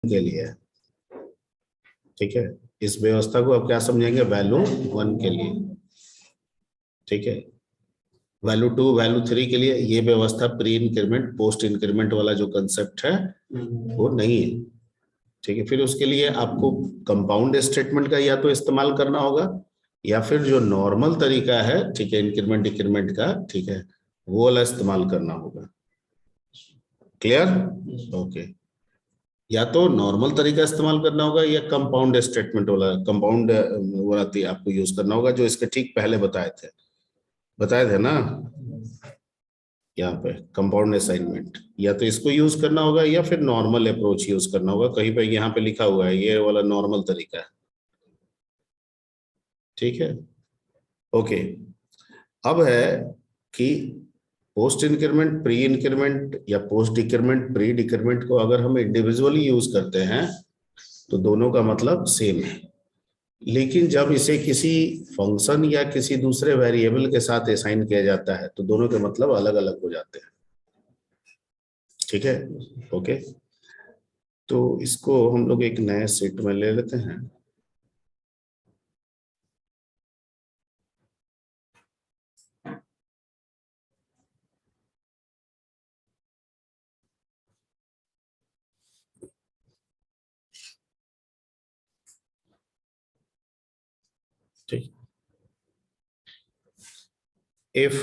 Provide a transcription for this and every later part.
के लिए है, ठीक है। इस व्यवस्था को आप क्या समझेंगे, वैल्यू 1 के लिए, ठीक है। वैल्यू 2 वैल्यू 3 के लिए ये व्यवस्था प्री इंक्रीमेंट पोस्ट इंक्रीमेंट वाला जो कंसेप्ट है वो नहीं है, ठीक है। फिर उसके लिए आपको कंपाउंड स्टेटमेंट का या तो इस्तेमाल करना होगा या फिर जो नॉर्मल तरीका है, ठीक है, इंक्रीमेंट डिक्रीमेंट का, ठीक है, वो वाला इस्तेमाल करना होगा। क्लियर? ओके। या तो नॉर्मल तरीका इस्तेमाल करना होगा या कंपाउंड स्टेटमेंट वाला, कंपाउंड वाला आपको यूज करना होगा जो इसके ठीक पहले बताए थे ना, यहाँ पे कंपाउंड असाइनमेंट। या तो इसको यूज करना होगा या फिर नॉर्मल अप्रोच यूज करना होगा, कहीं पे यहाँ पे लिखा हुआ है ये वाला नॉर्मल तरीका है, ठीक है। ओके। अब है कि पोस्ट इंक्रीमेंट प्री इंक्रीमेंट या पोस्ट डिक्रीमेंट प्री डिक्रीमेंट को अगर हम इंडिविजुअली यूज करते हैं तो दोनों का मतलब सेम है, लेकिन जब इसे किसी फंक्शन या किसी दूसरे वेरिएबल के साथ असाइन किया जाता है तो दोनों के मतलब अलग अलग हो जाते हैं, ठीक है। ओके, तो इसको हम लोग एक नए सेट में ले लेते हैं। ठीक, if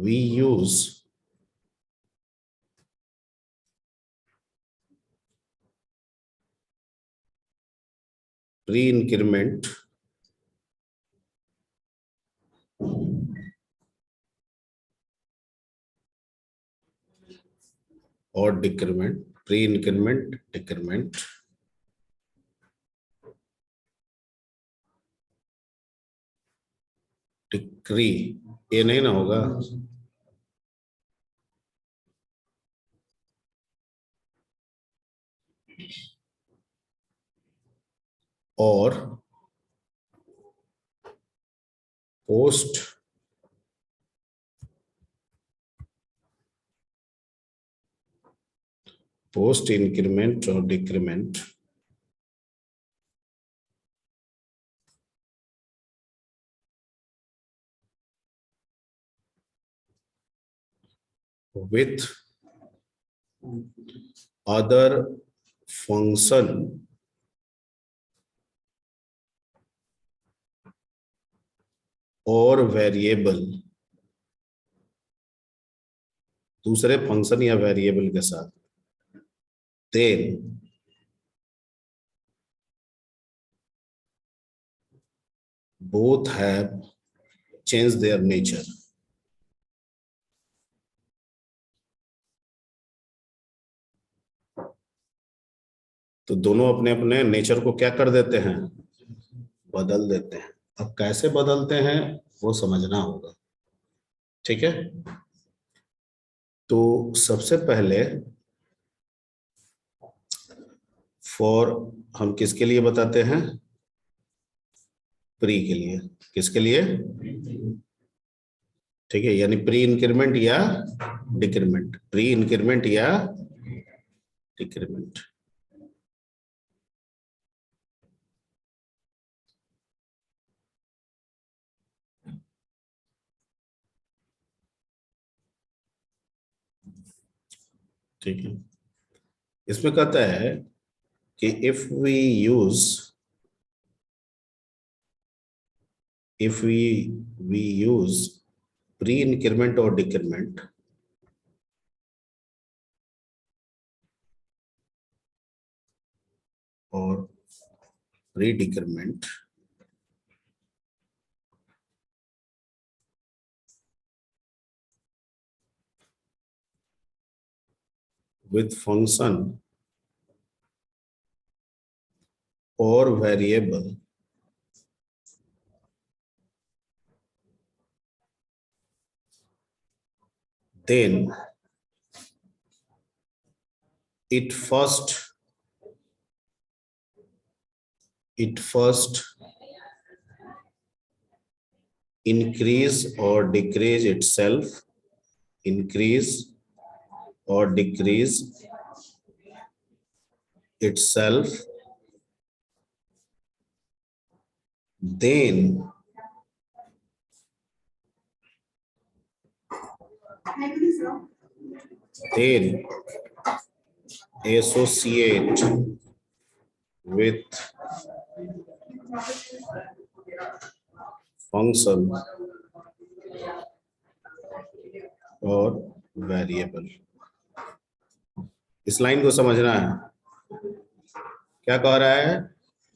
we use pre-increment or decrement, pre-increment, decrement, decree, ये नहीं ना होगा, और पोस्ट पोस्ट इंक्रीमेंट और डिक्रीमेंट with other function और वेरिएबल, दूसरे फंक्शन या वेरिएबल के साथ, then both have changed their nature। तो दोनों अपने अपने नेचर को क्या कर देते हैं, बदल देते हैं। अब कैसे बदलते हैं वो समझना होगा, ठीक है। तो सबसे पहले फॉर हम किसके लिए बताते हैं, प्री के लिए, किसके लिए, ठीक है, यानी प्री इंक्रीमेंट या डिक्रीमेंट, प्री इंक्रीमेंट या डिक्रीमेंट। ठीक है, इसमें कहता है कि if we use pre increment or decrement or pre decrement with function or variable, then it first increase or decrease itself, increase or decrease itself, then associate with function और variable. इस line को समझना है, क्या कह रहा है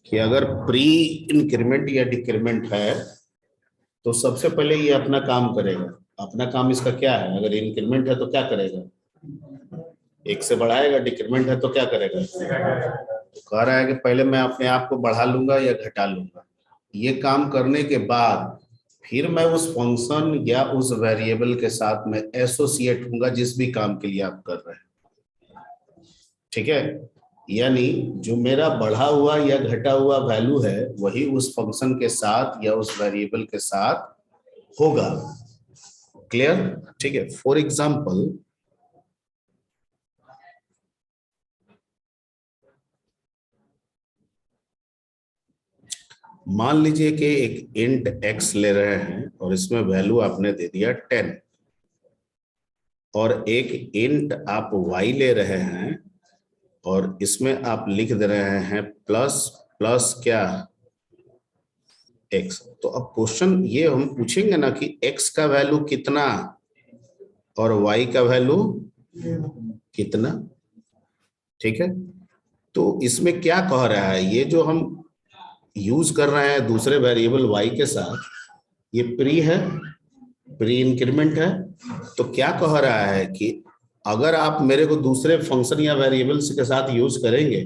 कि अगर प्री इंक्रीमेंट या डिक्रीमेंट है तो सबसे पहले ये अपना काम करेगा। अपना काम इसका क्या है? अगर इंक्रीमेंट है तो क्या करेगा? एक से बढ़ाएगा। डिक्रीमेंट है तो क्या करेगा? तो कह रहा है कि पहले मैं अपने आप को बढ़ा लूंगा या घटा लूंगा। ये काम करने के बाद फिर मैं उस फंक्शन या उस वेरिएबल के साथ में एसोसिएट होऊंगा जिस भी काम के लिए आप कर रहे हैं। ठीक है, यानी जो मेरा बढ़ा हुआ या घटा हुआ वैल्यू है वही उस फंक्शन के साथ या उस वेरिएबल के साथ होगा। क्लियर? ठीक है, फॉर एग्जाम्पल मान लीजिए कि एक इंट x ले रहे हैं और इसमें वैल्यू आपने दे दिया 10, और एक इंट आप y ले रहे हैं और इसमें आप लिख दे रहे हैं प्लस प्लस क्या x। तो अब क्वेश्चन ये हम पूछेंगे ना कि x का वैल्यू कितना और y का वैल्यू कितना। ठीक है, तो इसमें क्या कह रहा है, ये जो हम यूज कर रहे हैं दूसरे वेरिएबल y के साथ, ये प्री है, प्री इंक्रीमेंट है। तो क्या कह रहा है कि अगर आप मेरे को दूसरे फंक्शन या वेरिएबल्स के साथ यूज करेंगे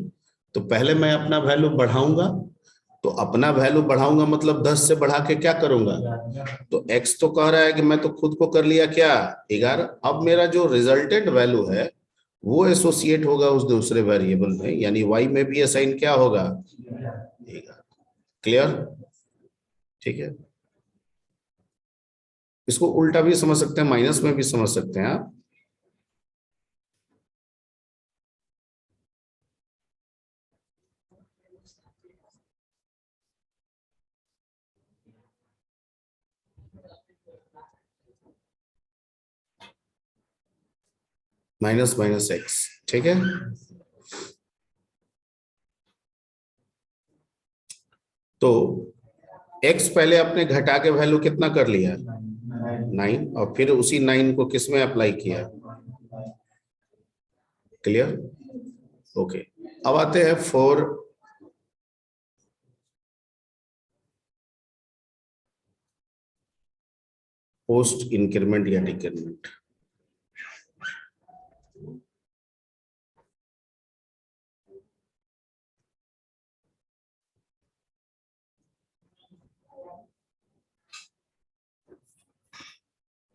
तो पहले मैं अपना वैल्यू बढ़ाऊंगा। तो अपना वैल्यू बढ़ाऊंगा मतलब 10 से बढ़ा के क्या करूंगा? तो x तो कह रहा है कि मैं तो खुद को कर लिया क्या 11। अब मेरा जो रिजल्टेंट वैल्यू है वो एसोसिएट होगा उस दूसरे वेरिएबल में, यानी y में भी असाइन क्या होगा? 11। क्लियर? ठीक है, इसको उल्टा भी समझ सकते हैं, माइनस में भी समझ सकते हैं आप। Minus minus x. ठीक है, तो x पहले आपने घटा के वैल्यू कितना कर लिया? 9, और फिर उसी 9 को किस में अप्लाई किया? क्लियर? ओके, अब आते हैं फॉर पोस्ट इंक्रीमेंट या डिक्रीमेंट।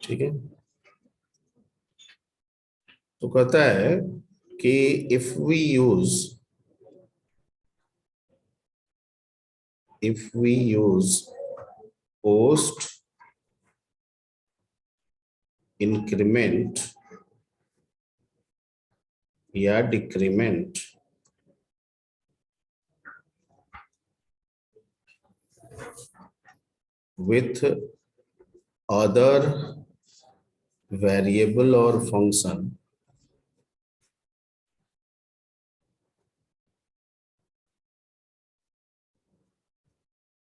ठीक है, तो कहता है कि if we use post increment या decrement with other variable or function,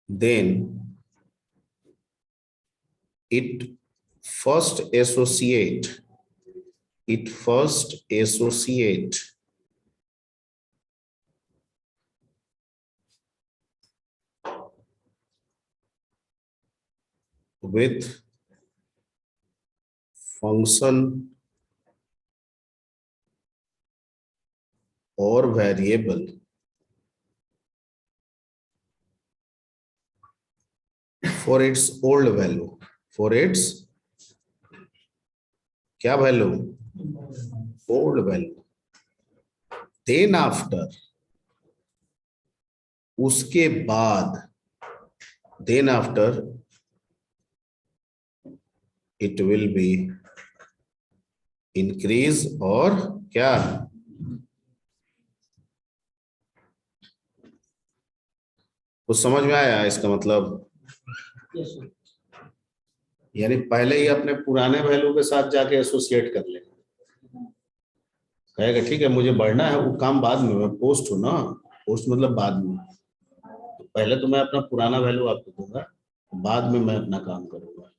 then it first associate with function or variable for its old value, for its क्या value? Old value. Then after, उसके बाद, then after it will be increase और क्या कुछ समझ में आया इसका मतलब? यानी पहले ही अपने पुराने वैल्यू के साथ जाके एसोसिएट कर ले, कहेगा ठीक है मुझे बढ़ना है, वो काम बाद में, मैं पोस्ट हूँ ना, पोस्ट मतलब बाद में, तो पहले तो मैं अपना पुराना वैल्यू आपको दूंगा, बाद में मैं अपना काम करूंगा।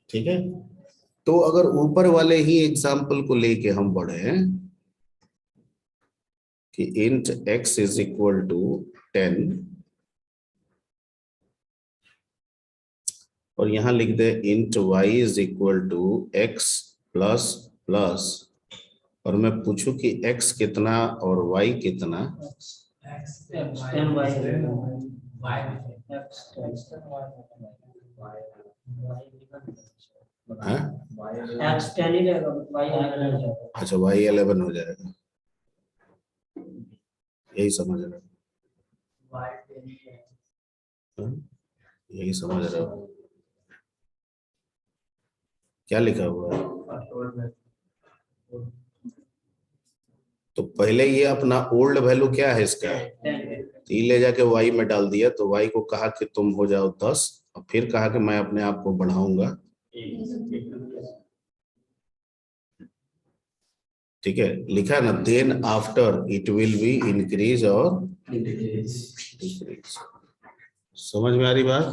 ठीक है, तो अगर ऊपर वाले ही एग्जाम्पल को लेके हम बढ़े कि int x is equal to 10 और यहां लिख दे int y is equal to x plus plus, और मैं पूछूं कि x कितना और y कितना, हाँ? अच्छा y 11 हो जाएगा, यही समझ रहे हो? हाँ? यही समझ रहे हो क्या लिखा हुआ है? तो पहले ये अपना ओल्ड वैल्यू क्या है इसका, तो ये ले जाके y में डाल दिया, तो y को कहा कि तुम हो जाओ 10 और फिर कहा कि मैं अपने आप को बढ़ाऊंगा। ठीक है, लिखा है ना, then after it will be increase और डिक्रीज। समझ में आ रही बात?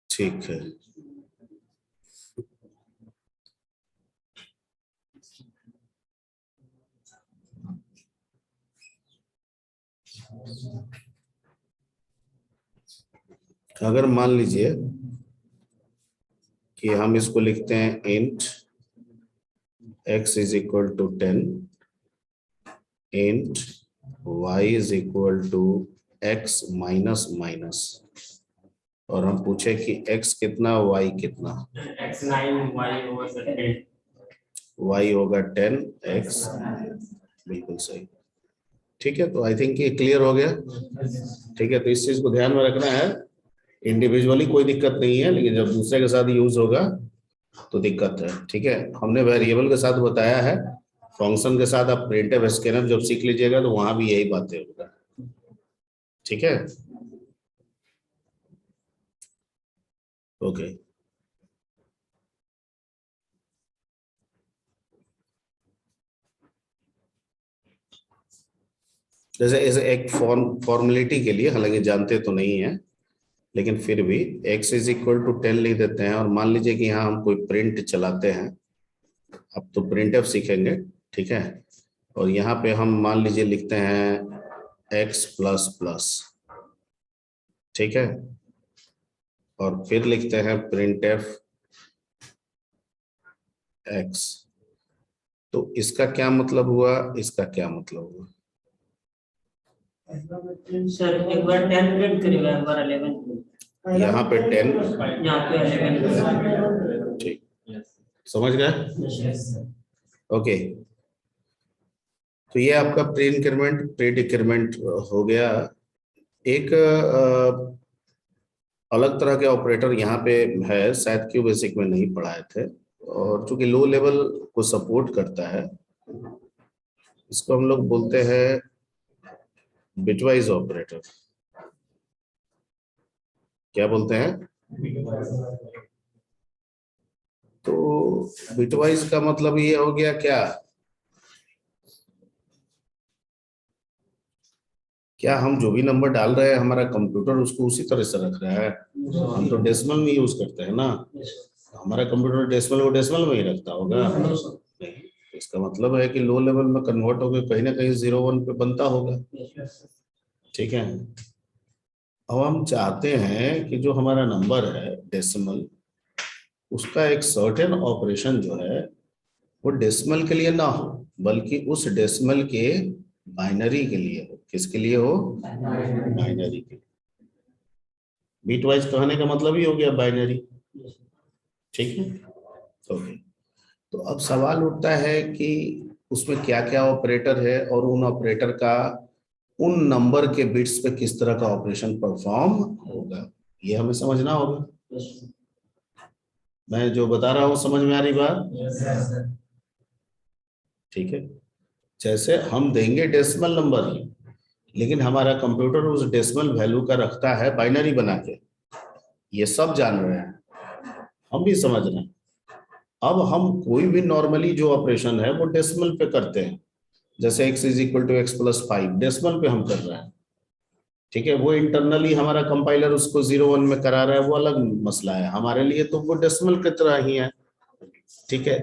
ठीक है, अगर मान लीजिए कि हम इसको लिखते हैं int x is equal to 10, int y is equal to x minus minus, और हम पूछे कि x कितना y कितना, x 9 y होगा 10 x, बिल्कुल सही। ठीक है, तो आई थिंक ये क्लियर हो गया। ठीक है, तो इस चीज को ध्यान में रखना है, इंडिविजुअली कोई दिक्कत नहीं है, लेकिन जब दूसरे के साथ यूज होगा तो दिक्कत है। ठीक है, हमने वेरिएबल के साथ बताया है, फंक्शन के साथ आप प्रिंटफ स्कैनफ जब सीख लीजिएगा तो वहां भी यही बातें होगा। ठीक है, ओके। जैसे ऐसे एक फॉर्मेलिटी के लिए, हालांकि जानते तो नहीं है, लेकिन फिर भी x इज इक्वल टू 10 लिख देते हैं, और मान लीजिए कि यहाँ हम कोई प्रिंट चलाते हैं, अब तो प्रिंट एफ सीखेंगे। ठीक है, और यहाँ पे हम मान लीजिए लिखते हैं x प्लस प्लस, ठीक है, और फिर लिखते हैं प्रिंट एफ x, तो इसका क्या मतलब हुआ, इसका क्या मतलब हुआ? सर एक बार 10 प्रिंट करेगा, एक बार 11, यहाँ पे 10, यहाँ पे 11। ठीक, समझ गए? ओके, तो ये आपका प्री इंक्रीमेंट प्री डिक्रीमेंट हो गया। एक अलग तरह के ऑपरेटर यहाँ पे है, शायद क्यू बेसिक में नहीं पढ़ाए थे, और चूंकि लो लेवल को सपोर्ट करता है, इसको हम लोग बोलते हैं बिटवाइज ऑपरेटर। क्या बोलते हैं? तो बिटवाइज का मतलब ये हो गया क्या, क्या हम जो भी नंबर डाल रहे हैं हमारा कंप्यूटर उसको उसी तरह से रख रहा है? हम तो डेसिमल में यूज करते हैं ना, हमारा कंप्यूटर डेसिमल को डेसिमल में ही रखता होगा नहीं, इसका मतलब है कि लो लेवल में कन्वर्ट होकर कहीं ना कहीं 0 1 पे बनता होगा। ठीक है, अब हम चाहते हैं कि जो हमारा नंबर है डेसिमल, उसका एक सर्टेन ऑपरेशन जो है वो डेसिमल के लिए ना हो, बल्कि उस डेसिमल के बाइनरी के लिए हो। किसके लिए हो? बाइनरी के। बिटवाइज कहने का मतलब ही हो गया बाइनरी। ठीक है, ओके। तो अब सवाल उठता है कि उसमें क्या क्या ऑपरेटर है, और उन ऑपरेटर का उन नंबर के बिट्स पे किस तरह का ऑपरेशन परफॉर्म होगा, ये हमें समझना होगा। मैं जो बता रहा हूँ समझ में आ रही बात? ठीक है, जैसे हम देंगे डेसिमल नंबर ही, लेकिन हमारा कंप्यूटर उस डेसिमल वैल्यू का रखता है बाइनरी बना के, ये सब जान रहे हैं, हम भी समझ रहे हैं। अब हम कोई भी नॉर्मली जो ऑपरेशन है वो डेसिमल पे करते हैं, जैसे x is equal to x plus 5 decimal पे हम कर रहे हैं, ठीक है। वो इंटरनली हमारा कंपाइलर उसको 0 1 में करा रहा है, वो अलग मसला है, हमारे लिए तो वो डेसिमल की तरह ही है, ठीक है।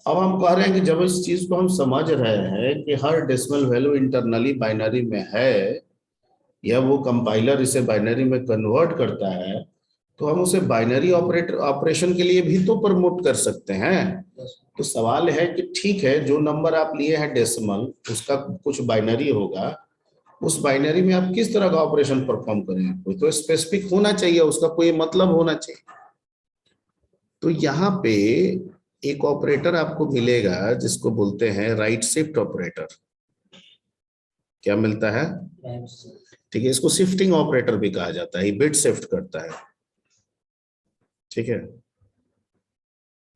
अब हम कह रहे हैं कि जब इस चीज को हम समझ रहे हैं कि हर डेसिमल वैल्यू इंटरनली बाइनरी में है, या वो कंपाइलर इसे बाइनरी में कन्वर्ट करता है, तो हम उसे बाइनरी ऑपरेशन के लिए भी तो प्रमोट कर सकते हैं। तो सवाल है कि ठीक है, जो नंबर आप लिए हैं डेसिमल, उसका कुछ बाइनरी होगा, उस बाइनरी में आप किस तरह का ऑपरेशन परफॉर्म करें, कोई तो स्पेसिफिक होना चाहिए, उसका कोई मतलब होना चाहिए। तो यहाँ पे एक ऑपरेटर आपको मिलेगा जिसको बोलते हैं राइट शिफ्ट ऑपरेटर। क्या मिलता है? ठीक है, इसको शिफ्टिंग ऑपरेटर भी कहा जाता है, बिट शिफ्ट करता है, ठीक है।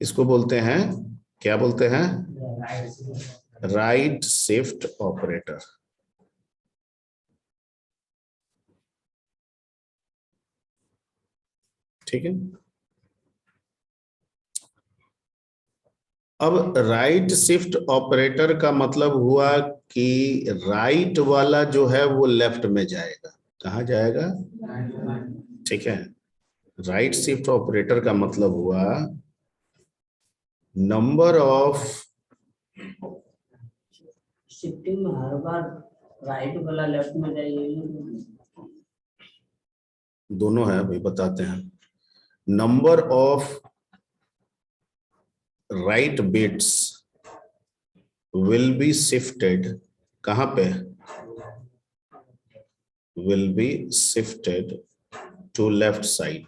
इसको बोलते हैं, क्या बोलते हैं? Right shift operator. ठीक है, अब राइट शिफ्ट ऑपरेटर का मतलब हुआ कि राइट वाला जो है वो लेफ्ट में जाएगा। कहाँ जाएगा? ठीक है, राइट शिफ्ट ऑपरेटर का मतलब हुआ नंबर ऑफ, शिफ्टिंग में हर बार राइट वाला लेफ्ट में जाइए, दोनों है अभी बताते हैं। Number of right bits will be shifted, कहां पे? Will be shifted to left side,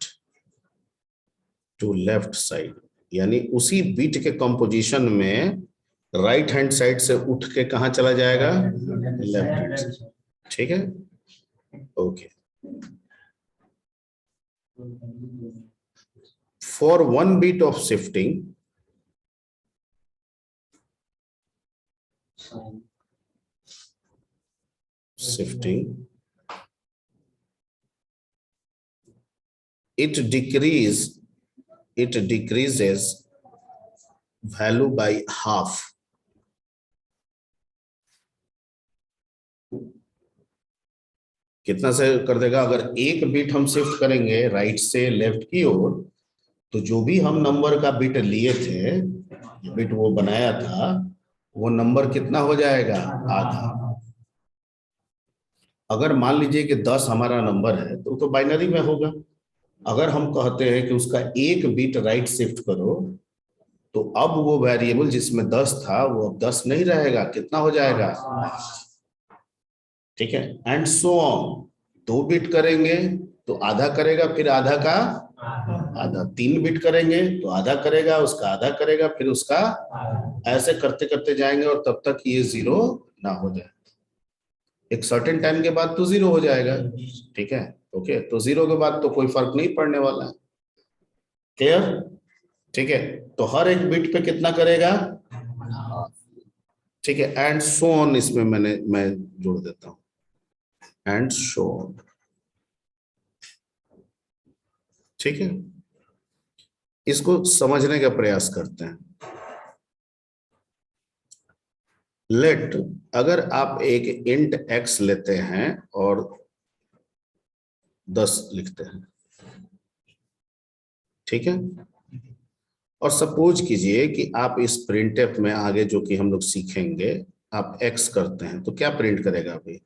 to left side, यानी उसी बीट के कंपोजिशन में राइट हैंड साइड से उठ के कहां चला जाएगा? लेफ्ट। ठीक है, okay. For 1 bit of shifting it decreases value by half। कितना से कर देगा? अगर 1 बिट हम शिफ्ट करेंगे राइट से लेफ्ट की ओर, तो जो भी हम नंबर का बिट लिए थे, बिट वो बनाया था, वो नंबर कितना हो जाएगा? आधा। अगर मान लीजिए कि 10 हमारा नंबर है तो बाइनरी में होगा। अगर हम कहते हैं कि उसका 1 बिट राइट शिफ्ट करो, तो अब वो वेरिएबल जिसमें 10 था वो अब 10 नहीं रहेगा, कितना हो जाएगा? ठीक है, एंड सो ऑन। 2 बिट करेंगे तो आधा करेगा, फिर आधा का आधा। 3 बिट करेंगे तो आधा करेगा, उसका आधा करेगा, फिर उसका, ऐसे करते करते जाएंगे और तब तक ये 0 ना हो जाए। एक सर्टेन टाइम के बाद तो 0 हो जाएगा, ठीक है, ओके। तो 0 के बाद तो कोई फर्क नहीं पड़ने वाला है, क्लियर? ठीक है, तो हर एक बिट पे कितना करेगा? ठीक है, एंड सो ऑन, इसमें मैं जोड़ देता हूं, एंड सो ऑन। ठीक है, इसको समझने का प्रयास करते हैं। लेट, अगर आप एक इंट x लेते हैं और 10 लिखते हैं, ठीक है, और सपोज कीजिए कि आप इस प्रिंटफ में आगे जो कि हम लोग सीखेंगे, आप x करते हैं तो क्या प्रिंट करेगा? अभी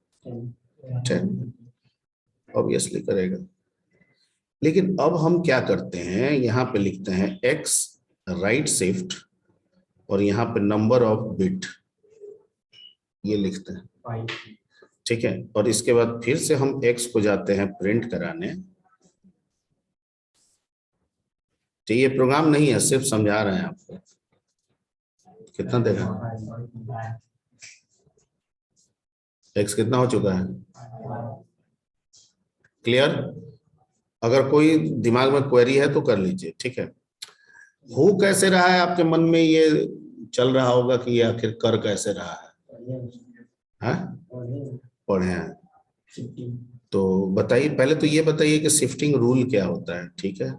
10 ऑब्वियसली करेगा। लेकिन अब हम क्या करते हैं, यहाँ पे लिखते हैं x राइट शिफ्ट और यहाँ पे नंबर ऑफ बिट, ये लिखते हैं, ठीक है। और इसके बाद फिर से हम x को जाते हैं प्रिंट कराने। तो ये प्रोग्राम नहीं है, सिर्फ समझा रहे हैं आपको। कितना देगा? x कितना हो चुका है? क्लियर? अगर कोई दिमाग में क्वेरी है तो कर लीजिए, ठीक है। हो कैसे रहा है आपके मन में ये चल रहा होगा कि ये आखिर कर कैसे रहा है, पढ़े हैं। शिफ्टिंग तो बताइए, पहले तो ये बताइए कि शिफ्टिंग रूल क्या होता है। ठीक है,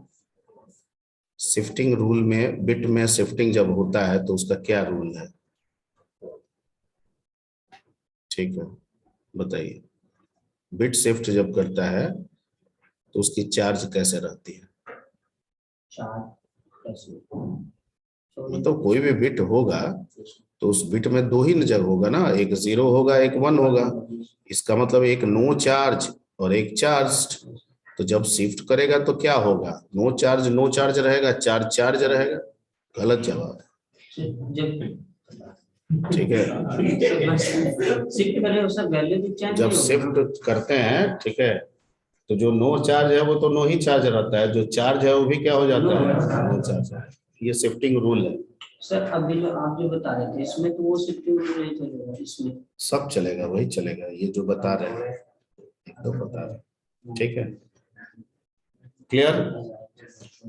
शिफ्टिंग रूल में बिट में शिफ्टिंग जब होता है तो उसका क्या रूल है, ठीक है बताइए। बिट शिफ्ट जब करता है तो उसकी चार्ज कैसे रहती है। मतलब कोई भी बिट होगा तो उस बिट में दो ही जगह होगा ना, एक 0 होगा एक 1 होगा। इसका मतलब एक नो चार्ज और एक चार्ज। तो जब शिफ्ट करेगा तो क्या होगा, नो चार्ज रहेगा, चार्ज रहेगा। गलत जवाब है। ठीक है, शिफ्ट करें उसका वैल्यू भी चेंज जब नहीं होगा। शिफ्ट करते हैं, ठीक है, तो जो नो चार्ज है वो तो नो ही चार्ज रहता है, जो चार्ज है वो भी क्या हो जाता है, नो चार्ज है। ये शिफ्टिंग रूल है। सर अभी जो आप जो बता रहे थे इसमें तो वो शिफ्टिंग रूल नहीं चलेगा, इसमें सब चलेगा, वही चलेगा, ये जो बता रहे हैं एकदम बता रहे हैं। ठीक है, क्लियर।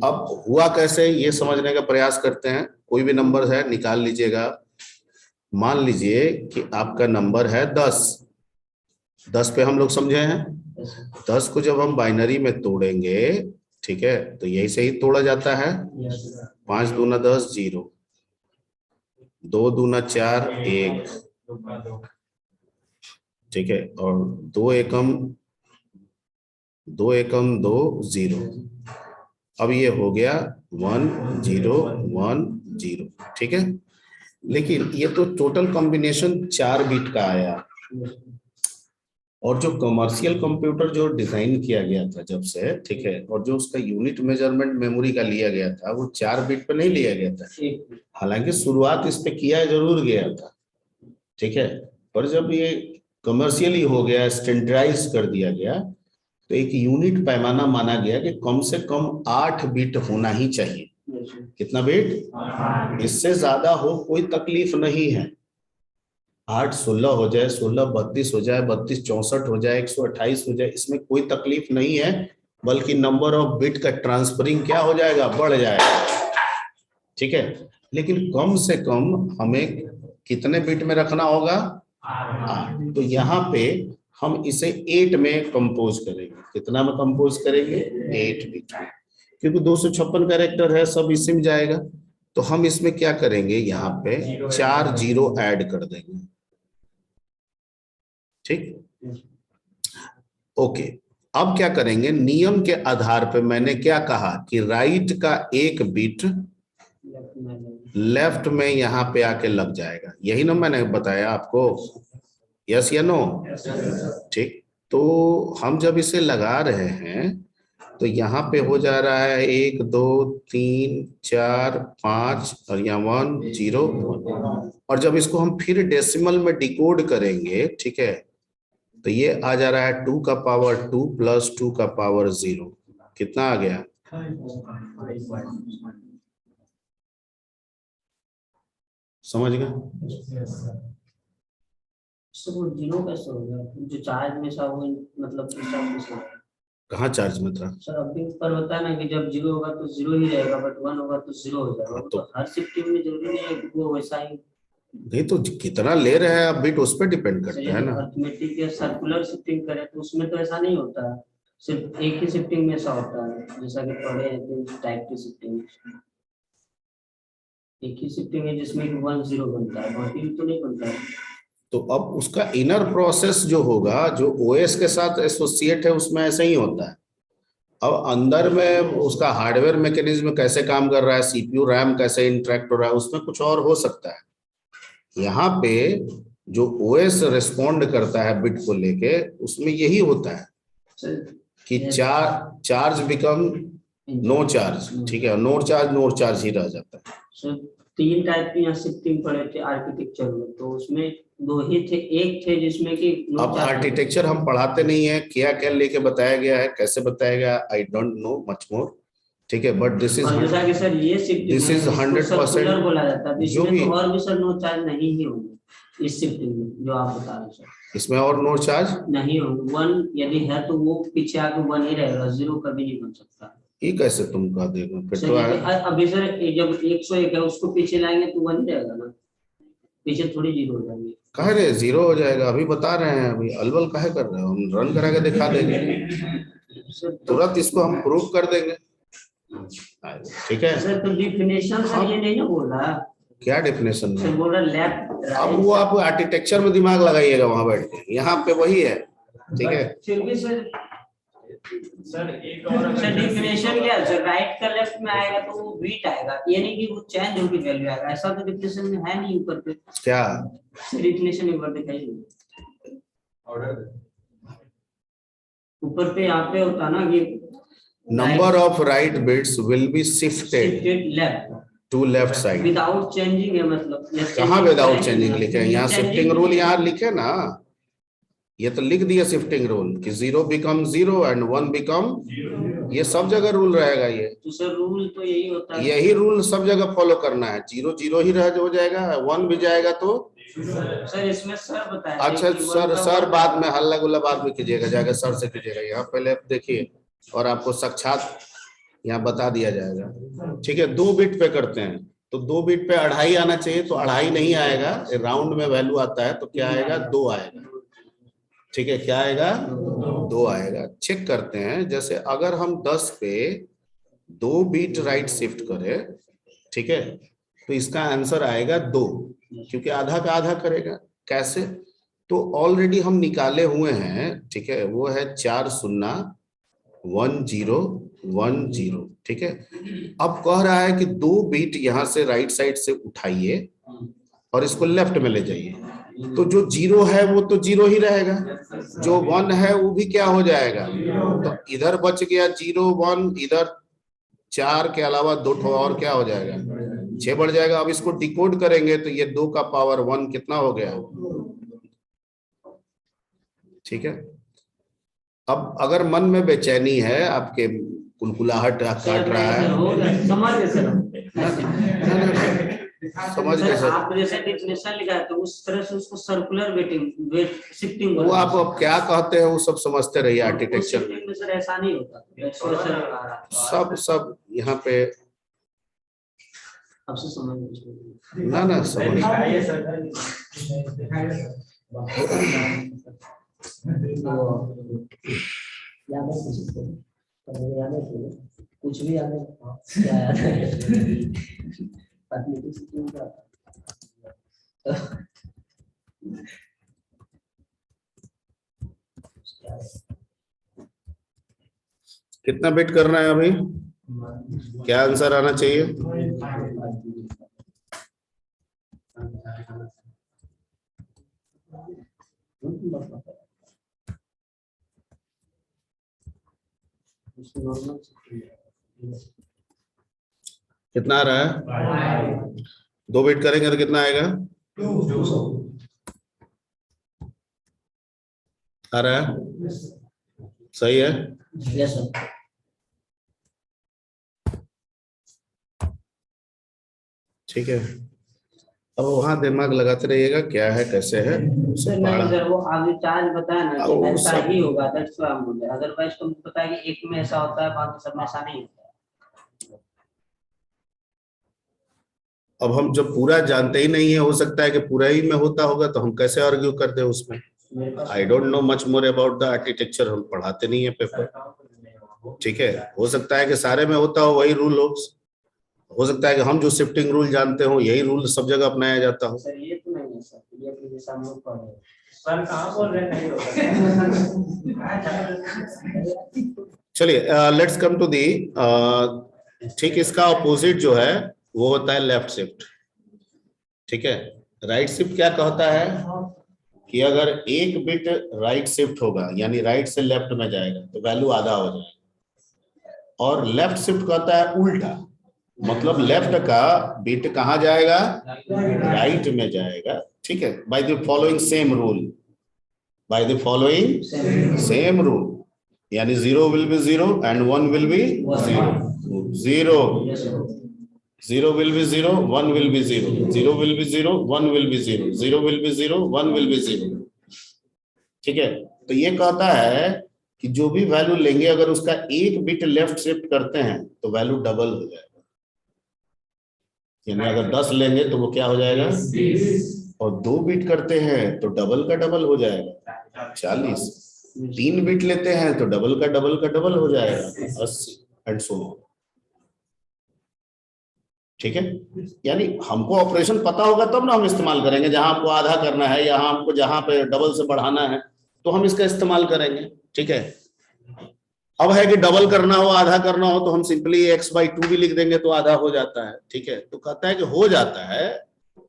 अब हुआ कैसे ये समझने का प्रयास करते हैं। कोई भी नंबर है निकाल लीजिएगा। मान लीजिए कि आपका नंबर है 10। 10 पे हम लोग समझे हैं। 10 को जब हम बाइनरी में तोड़ेंगे, ठीक है, तो यही से ही तोड़ा जाता है। 5 दूना 10 0, 2 दूना 4 1, ठीक है, और 2 एकम 2 0। अब ये हो गया 1 0 1 0, ठीक है। लेकिन ये तो टोटल कॉम्बिनेशन 4 बिट का आया, और जो कमर्शियल कंप्यूटर जो डिजाइन किया गया था जब से, ठीक है, और जो उसका यूनिट मेजरमेंट मेमोरी का लिया गया था वो 4 बिट पे नहीं लिया गया था। हालांकि शुरुआत इस पे किया जरूर गया था, ठीक है, पर जब ये कमर्शियली हो गया, स्टैंडर्डाइज कर दिया गया, तो एक यूनिट पैमाना माना गया कि कम से कम 8 बिट होना ही चाहिए। कितना बिट, इससे ज्यादा हो कोई तकलीफ नहीं है। 8 16 हो जाए, 16 32 हो जाए, 32 64 हो जाए, 128 हो जाए, इसमें कोई तकलीफ नहीं है। बल्कि नंबर ऑफ बिट का ट्रांसफरिंग क्या हो जाएगा, बढ़ जाएगा। ठीक है, लेकिन कम से कम हमें कितने बिट में रखना होगा, 8। तो यहाँ पे हम इसे 8 में कंपोज करेंगे। कितना में कंपोज करेंगे, 8 बिट में, क्योंकि 256 कैरेक्टर है, सब इसी में जाएगा। तो हम इसमें क्या करेंगे, यहाँ पे 4 0 ऐड कर देंगे। ठीक, ओके। अब क्या करेंगे, नियम के आधार पे मैंने क्या कहा कि राइट का एक बिट लेफ्ट में यहाँ पे आके लग जाएगा। यही ना मैंने बताया आपको, यस या नो। ठीक, तो हम जब इसे लगा रहे हैं तो यहाँ पे हो जा रहा है 1 2 3 4 5 और यहाँ 1 0 1। और जब इसको हम फिर डेसिमल में डिकोड करेंगे, ठीक है, तो ये आ जा रहा है 2 का पावर 2 प्लस 2 का पावर 0। कितना आ गया, समझ गए। वो जीरो कैसे हो गया, जो चार्ज में था वो मतलब कहाँ चार्ज में था, सर अभी ऊपर होता है ना कि जब जीरो होगा तो जीरो ही रहेगा, बट 1 होगा तो जीरो हो जाएगा। तो हर शिफ्टिंग में जरूरी नहीं है कि वो वैसा ही। नहीं तो कितना ले रहे हैं आप बिट, उस पर डिपेंड करता है ना। अरिथमेटिक या सर्कुलर शिफ्टिंग करें तो उसमें तो ऐसा नहीं होता है, सिर्फ एक ही शिफ्टिंग में ऐसा होता है, जैसा कि पढ़े हैं टाइप की शिफ्टिंग। एक ही शिफ्टिंग है जिसमें 1 0 बनता है, बाकी तो नहीं बनता है। तो अब उसका इनर प्रोसेस जो होगा, जो ओएस के साथ एसोसिएट है, उसमें ऐसा ही होता है। अब अंदर में उसका हार्डवेयर मैकेनिज्म कैसे काम कर रहा है, सीपीयू रैम कैसे इंटरेक्ट हो रहा है, उसमें कुछ और हो सकता है। यहाँ पे जो ओएस रिस्पॉन्ड करता है बिट को लेके, उसमें यही होता है कि चार्ज बिकम नो चार्ज, ठीक है, नो चार्ज ही रह जाता है। 3 टाइप की यहाँ शिफ्टिंग पढ़े थे आर्किटेक्चर में, तो उसमें 2 ही थे, एक थे जिसमें कि अब आर्किटेक्चर हम पढ़ाते नहीं है, क्या क्या लेके बताया गया है, कैसे बताया गया, I don't know much more, ठीक है, बट दिस इज सर ये शिफ्टिंग 100% बोला जाता है, जो भी। और भी सर नो चार्ज नहीं ही होंगे इस शिफ्टिंग में जो आप बता रहे हैं सर। इसमें और नो चार्ज नहीं होंगे, 1 यदि है तो वो पीछे आके 1 ही रहेगा, 0 कभी नहीं बन सकता। ये कैसे तुम कह देगा फिर सर तो ये तो अभी सर जब 101 है उसको पीछे लाएंगे तो 1 रहेगा ना, पीछे थोड़ी 0 हो जाएंगे। कह रहे 0 हो जाएगा, अभी बता रहे हैं, अभी अलबल काहे कर रहे हो, हम रन करा के दिखा देंगे, सर तो तुरंत इसको हम प्रूव कर देंगे। ठीक है, सर तो डिफिनेशन सर ये नहीं ना बोल रहा, क्या डेफिनेशन सर में? बोल रहा लेफ्ट अब वो आप आर्किटेक्चर में दिमाग लगाइएगा वहां बैठ के, यहाँ पे वही है। ठीक है, फिर भी सर एक और सर डिफिनेशन क्या है सर, राइट का लेफ्ट में आएगा तो वो बीट आएगा, ये नहीं कि वो चेंज होकर वैल्यू आएगा, ऐसा तो डिफिनेशन में है नहीं ऊपर पे। क्या सर डिफिनेशन ऊपर दिखाइए, ऊपर पे यहाँ पे होता ना कि number of right bits will be shifted shifted left to left side. Without changing है मतलब, कहाँ विदाउट चेंजिंग लिखे हैं? यहाँ शिफ्टिंग रूल यहाँ लिखे ना, ये तो लिख दिया शिफ्टिंग रूल कि 0 बिकम 0 एंड 1 बिकम, ये सब जगह रूल रहेगा। ये तो सर रूल तो यही होता है, यही रूल सब जगह फॉलो करना है। 0 0 ही रह हो जाएगा, 1 भी जाएगा तो सर इसमें सर बताया। अच्छा सर बाद में हल्ला गुल्ला बाद में कीजिएगा, जाकर सर से कीजिएगा, यहाँ पहले देखिए और आपको साक्षात यहाँ बता दिया जाएगा। ठीक है, 2 बिट पे करते हैं तो 2 बिट पे 2.5 आना चाहिए, तो 2.5 नहीं आएगा, राउंड में वैल्यू आता है तो क्या आएगा, 2 आएगा। ठीक है, क्या आएगा, 2 आएगा। चेक करते हैं, जैसे अगर हम 10 पे 2 बीट राइट शिफ्ट करें, ठीक है, तो इसका आंसर आएगा 2, क्योंकि आधा का आधा करेगा। कैसे? तो ऑलरेडी हम निकाले हुए हैं, ठीक है, वो है 4 0 1 0 1 0। ठीक है, अब कह रहा है कि 2 बीट यहां से राइट साइड से उठाइए और इसको लेफ्ट में ले जाइए, तो जो 0 है वो तो 0 ही रहेगा, जो 1 है वो भी क्या हो जाएगा, तो इधर बच गया 0 1, इधर 4 के अलावा 2 और क्या हो जाएगा, 6 बढ़ जाएगा। अब इसको डिकोड करेंगे तो ये 2 का पावर 1 कितना हो गया। ठीक है, अब अगर मन में बेचैनी है, आपके कुलकुलाहट काट रहा है, समझ गए सर, आप जैसे डिफिनेशन लिखा है तो उस तरह से उसको सर्कुलर वेट शिफ्टिंग, वो आप अब क्या कहते हैं वो सब समझते रहिए आर्किटेक्चर में। सर ऐसा नहीं होता, सब यहाँ पे आपसे समझ ना समझ कुछ भी याद है, कितना बिट करना है अभी, क्या आंसर आना चाहिए? कितना आ रहा है? 2 बिट करेंगे तो कितना आएगा? आ रहा है? सही है। Yes sir. ठीक है, अब वहां दिमाग लगाते रहिएगा क्या है कैसे है। सर नहीं सर, वो आगे चार्ज बताया ना कि ऐसा सब ही होगा, दैट्स व्हाई हम बोले, अदरवाइज तुमको पता है कि एक में ऐसा होता है बाकी सब में ऐसा नहीं होता है। अब हम जब पूरा जानते ही नहीं है, हो सकता है कि पूरा ही में होता होगा, तो हम कैसे आर्ग्यू कर दे उसमें। I don't know much more about the architecture, हम पढ़ाते नहीं है पेपर। ठीक है, हो सकता है कि सारे में होता हो वही रूल हो सकता है कि हम जो शिफ्टिंग रूल जानते हो यही रूल सब जगह अपनाया जाता हो। सर ये तो नहीं है सर, ये तो जैसा हम लोग पढ़ रहे हैं सर, कहां बोल रहे हैं नहीं होता। चलिए लेट्स कम टू दी, ठीक, इसका ऑपोजिट जो है वो होता है लेफ्ट शिफ्ट। ठीक है, राइट शिफ्ट क्या कहता है कि अगर एक बिट राइट शिफ्ट होगा यानी राइट से लेफ्ट में जाएगा तो वैल्यू आधा हो जाएगा, और लेफ्ट शिफ्ट कहता है उल्टा, मतलब लेफ्ट का बिट कहाँ जाएगा, राइट में जाएगा। ठीक है, by the following same rule, by the following same rule, यानी 0 will be 0 and 1 will be 0, 0 will be 0, 1 will be 0, 0 will be 0, 1 will be 0, 0 will be 0, 1 will be 0। ठीक है, तो ये कहता है कि जो भी वैल्यू लेंगे अगर उसका एक बिट लेफ्ट शिफ्ट करते हैं तो वैल्यू डबल हो जाएगा। यानी अगर 10 लेंगे तो वो क्या हो जाएगा 20, और 2 बिट करते हैं तो डबल का डबल हो जाएगा 40, 3 बिट लेते हैं तो डबल का डबल हो जाएगा 80 एंड सो ऑन। ठीक है, यानी हमको ऑपरेशन पता होगा तब ना हम इस्तेमाल करेंगे। जहां हमको आधा करना है या हमको जहां पे डबल से बढ़ाना है तो हम इसका इस्तेमाल करेंगे। ठीक है, अब है कि डबल करना हो आधा करना हो तो हम सिंपली x/2 भी लिख देंगे तो आधा हो जाता है। ठीक है, तो कहता है कि हो जाता है,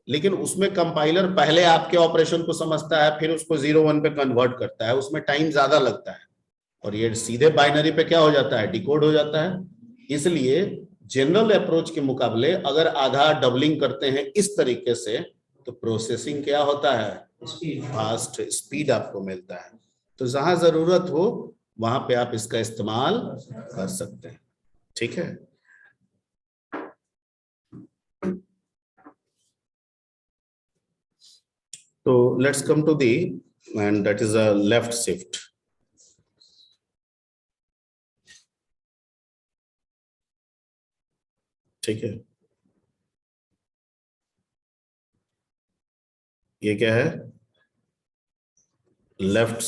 लेकिन उसमें कंपाइलर पहले आपके ऑपरेशन को समझता है फिर उसको 0-1 पे कन्वर्ट करता है, उसमें टाइम ज्यादा लगता है, और ये सीधे बाइनरी पे क्या हो जाता है डिकोड हो जाता है। इसलिए जनरल अप्रोच के मुकाबले अगर आधा डबलिंग करते हैं इस तरीके से तो प्रोसेसिंग क्या होता है फास्ट स्पीड आपको मिलता है। तो जहां जरूरत हो वहां पे आप इसका इस्तेमाल कर सकते हैं। ठीक है, तो let's come to the end that is a left shift. ठीक है, ये क्या है left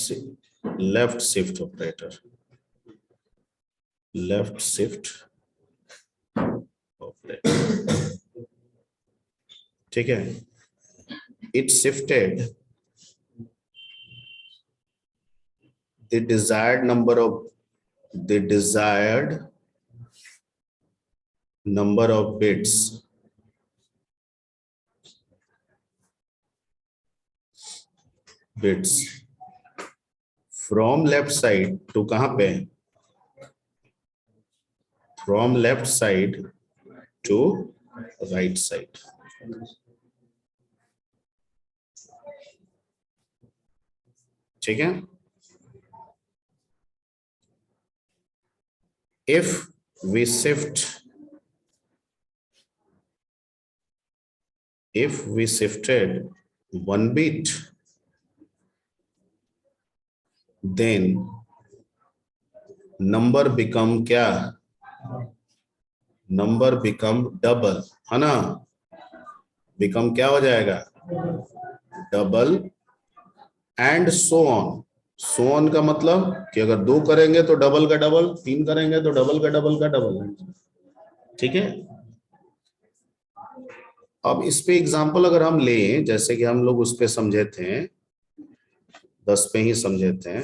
shift operator, left shift operator. ठीक है, it shifted the desired number of bits from left side to कहां पे, from left side to right side। ठीक है, if we shifted one bit, then number become क्या, number become double, है ना, become क्या हो जाएगा double and so on. So on का मतलब कि अगर 2 करेंगे तो डबल का डबल, 3 करेंगे तो डबल का डबल। ठीक है, अब इस पे एग्जांपल अगर हम लें, जैसे कि हम लोग उस पे समझे थे 10 पे ही समझे थे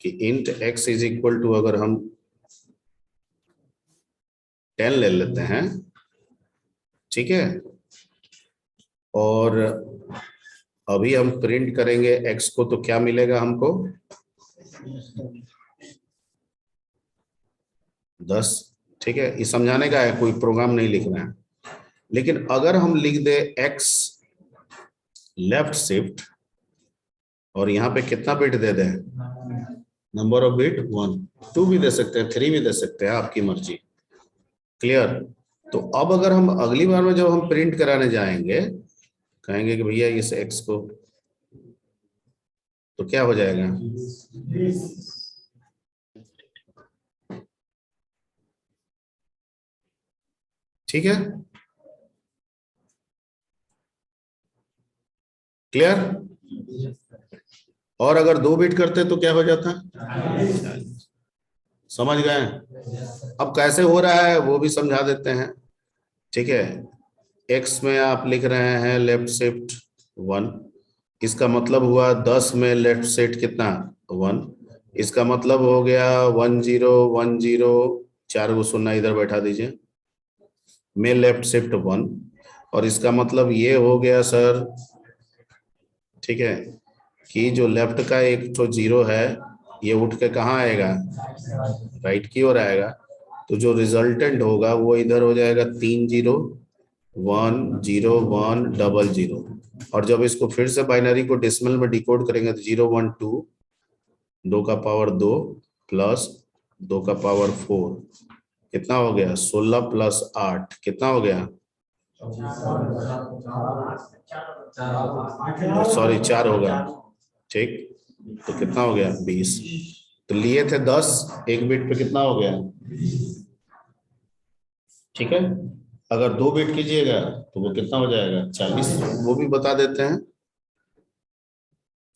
कि int x is equal to, अगर हम 10 ले लेते हैं, ठीक है, और अभी हम प्रिंट करेंगे x को तो क्या मिलेगा हमको 10। ठीक है, ये समझाने का है, कोई प्रोग्राम नहीं लिखना है। लेकिन अगर हम लिख दे x लेफ्ट शिफ्ट और यहाँ पे कितना बिट दे दें, नंबर ऑफ बिट 1, 2 भी दे सकते हैं, 3 भी दे सकते हैं, आपकी मर्जी। क्लियर। तो अब अगर हम अगली बार में जब हम प्रिंट कराने जाएंगे कहेंगे कि भैया इस x को, तो क्या हो जाएगा ठीक है, क्लियर। और अगर 2 बिट करते तो क्या हो जाता, समझ गए। अब कैसे हो रहा है वो भी समझा देते हैं। ठीक है, x में आप लिख रहे हैं लेफ्ट शिफ्ट 1, इसका मतलब हुआ 10 में लेफ्ट शिफ्ट कितना 1, इसका मतलब हो गया 1 0 1 0, 4 को शून्य इधर बैठा दीजिए, में लेफ्ट शिफ्ट 1, और इसका मतलब ये हो गया सर, ठीक है, कि जो लेफ्ट का एक तो 0 है ये उठ के कहाँ आएगा राइट की ओर आएगा, तो जो रिजल्टेंट होगा वो इधर हो जाएगा 3 0 1 0 1 0 0, और जब इसको फिर से बाइनरी को डेसिमल में डिकोड करेंगे तो 0 1 2 2 का पावर 2 प्लस 2 का पावर 4 कितना हो गया 16 प्लस 8 कितना हो गया, सॉरी 4 होगा, ठीक, तो कितना हो गया 20। तो लिए थे 10, एक बिट पे कितना हो गया? ठीक है, अगर 2 बिट कीजिएगा तो वो कितना हो जाएगा? 40। वो भी बता देते हैं।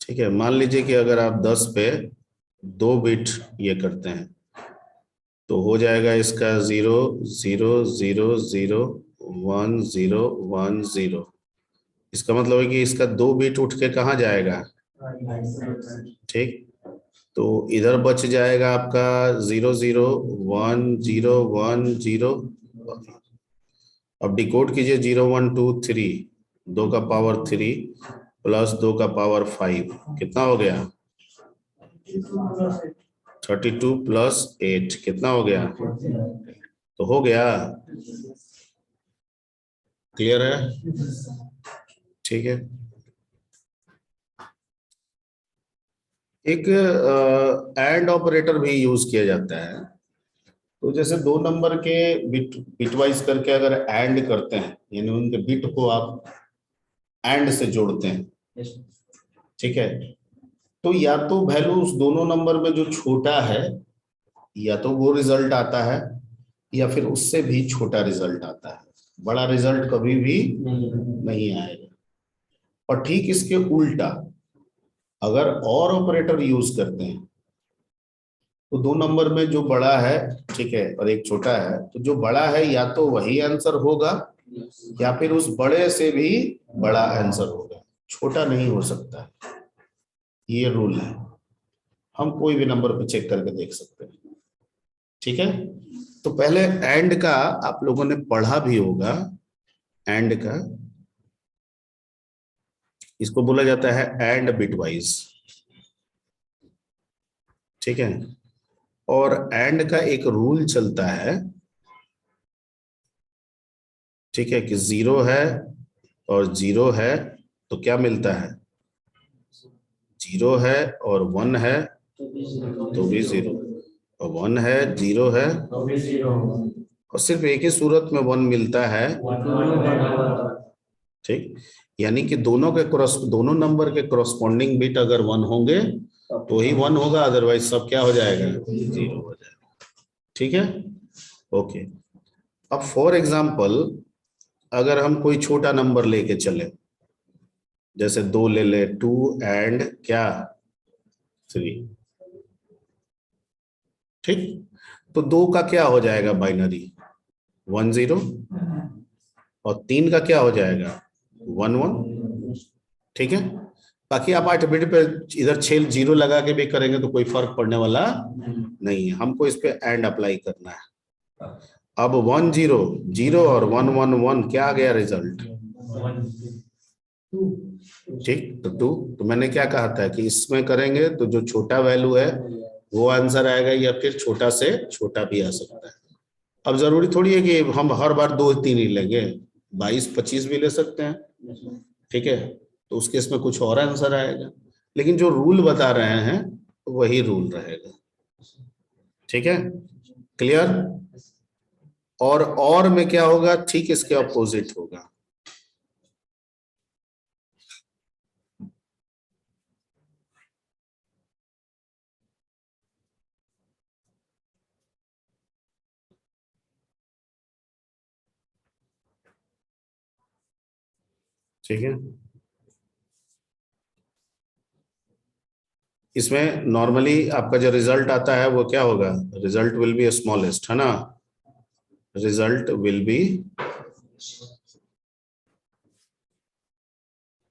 ठीक है, मान लीजिए कि अगर आप 10 पे 2 बिट ये करते हैं तो हो जाएगा इसका 0 0 0 0 1 0 1 0। इसका मतलब है कि इसका 2 बिट उठ के कहाँ जाएगा? ठीक, तो इधर बच जाएगा आपका 0 0 1 0 1 0। अब डिकोड कीजिए 0 1 2 3, 2 का पावर 3 प्लस 2 का पावर 5 कितना हो गया? 32 प्लस 8 कितना हो गया? तो हो गया। क्लियर है? ठीक है, एक एंड ऑपरेटर भी यूज किया जाता है। तो जैसे 2 नंबर के बिट बिटवाइज करके अगर एंड करते हैं, यानी उनके बिट को आप एंड से जोड़ते हैं, ठीक है, तो या तो वैल्यू उस दोनों नंबर में जो छोटा है या तो वो रिजल्ट आता है, या फिर उससे भी छोटा रिजल्ट आता है। बड़ा रिजल्ट कभी भी नहीं आएगा। और ठीक इसके उल्टा, अगर और ऑपरेटर यूज करते हैं तो 2 नंबर में जो बड़ा है, ठीक है, और एक छोटा है, तो जो बड़ा है या तो वही आंसर होगा या फिर उस बड़े से भी बड़ा आंसर होगा, छोटा नहीं हो सकता। ये रूल है, हम कोई भी नंबर पे चेक करके देख सकते हैं। ठीक है, तो पहले एंड का आप लोगों ने पढ़ा भी होगा। एंड का इसको बोला जाता है एंड बिटवाइज। ठीक है, और एंड का एक रूल चलता है, ठीक है, कि 0 है और 0 है तो क्या मिलता है? 0 है और 1 है तो भी 0, और 1 है 0 है और सिर्फ एक ही सूरत में 1 मिलता है। ठीक, यानी कि दोनों नंबर के क्रॉसपॉन्डिंग बिट अगर 1 होंगे तो ही 1 होगा, अदरवाइज सब क्या हो जाएगा? 0 हो जाएगा। ठीक है, ओके। अब फॉर एग्जाम्पल अगर हम कोई छोटा नंबर लेके चले, जैसे 2 ले ले, 2 एंड क्या 3, ठीक, तो 2 का क्या हो जाएगा? बाइनरी 1 0, और 3 का क्या हो जाएगा? 1 1। ठीक है, बाकी आप 8 बिट पे इधर 6 0 लगा के भी करेंगे तो कोई फर्क पड़ने वाला नहीं है। हमको इस पे एंड अप्लाई करना है। अब 1 0 0 और 1 1 1 क्या आ गया रिजल्ट? ठीक, तो 2। तो मैंने क्या कहा था कि इसमें करेंगे तो जो छोटा वैल्यू है वो आंसर आएगा, या फिर छोटा से छोटा भी आ सकता है। अब जरूरी थोड़ी है कि हम हर बार 2 3 ही लेंगे, 22 25 भी ले सकते हैं। ठीक है, तो उस केस में कुछ और आंसर आएगा, लेकिन जो रूल बता रहे हैं वही रूल रहेगा। ठीक है, क्लियर? और में क्या होगा? ठीक इसके अपोजिट होगा। ठीक है, इसमें नॉर्मली आपका जो रिजल्ट आता है वो क्या होगा? रिजल्ट विल बी स्मॉलेस्ट, है ना? रिजल्ट विल बी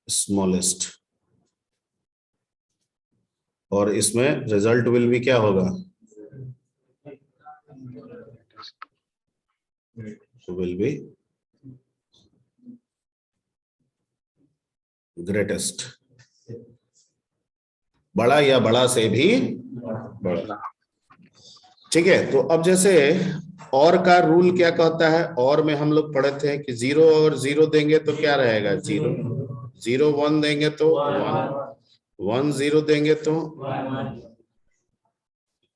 स्मॉलेस्ट, और इसमें रिजल्ट विल बी क्या होगा? विल बी ग्रेटेस्ट, बड़ा या बड़ा से भी बड़ा। ठीक है, तो अब जैसे और का रूल क्या कहता है? और में हम लोग पढ़े थे कि 0 और 0 देंगे तो क्या रहेगा? 0 0 1 देंगे तो 1 1 0 देंगे तो,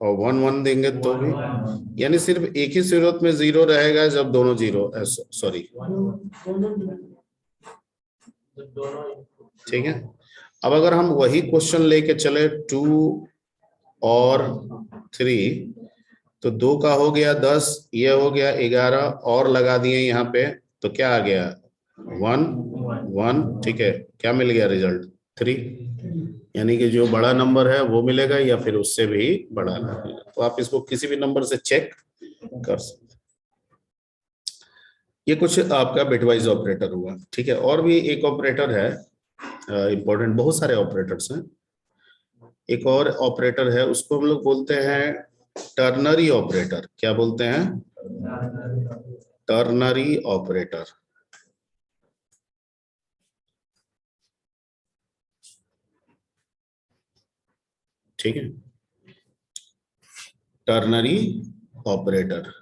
और 1 1 देंगे तो भी, यानी सिर्फ एक ही सूरत में 0 रहेगा जब दोनों 0, सॉरी, ठीक है। अब अगर हम वही क्वेश्चन लेके चले 2 और 3, तो 2 का हो गया 10, ये हो गया 11 और लगा दिए यहाँ पे, तो क्या आ गया 1 1। ठीक है, क्या मिल गया रिजल्ट 3, यानी कि जो बड़ा नंबर है वो मिलेगा या फिर उससे भी बड़ा मिलेगा। तो आप इसको किसी भी नंबर से चेक कर सकते। ये कुछ आपका बिटवाइज ऑपरेटर हुआ। ठीक है, और भी एक ऑपरेटर है इंपॉर्टेंट, बहुत सारे ऑपरेटर्स हैं। एक और ऑपरेटर है, उसको हम लोग बोलते हैं टर्नरी ऑपरेटर। क्या बोलते हैं? Ternary operator. ठीक है, टर्नरी ऑपरेटर।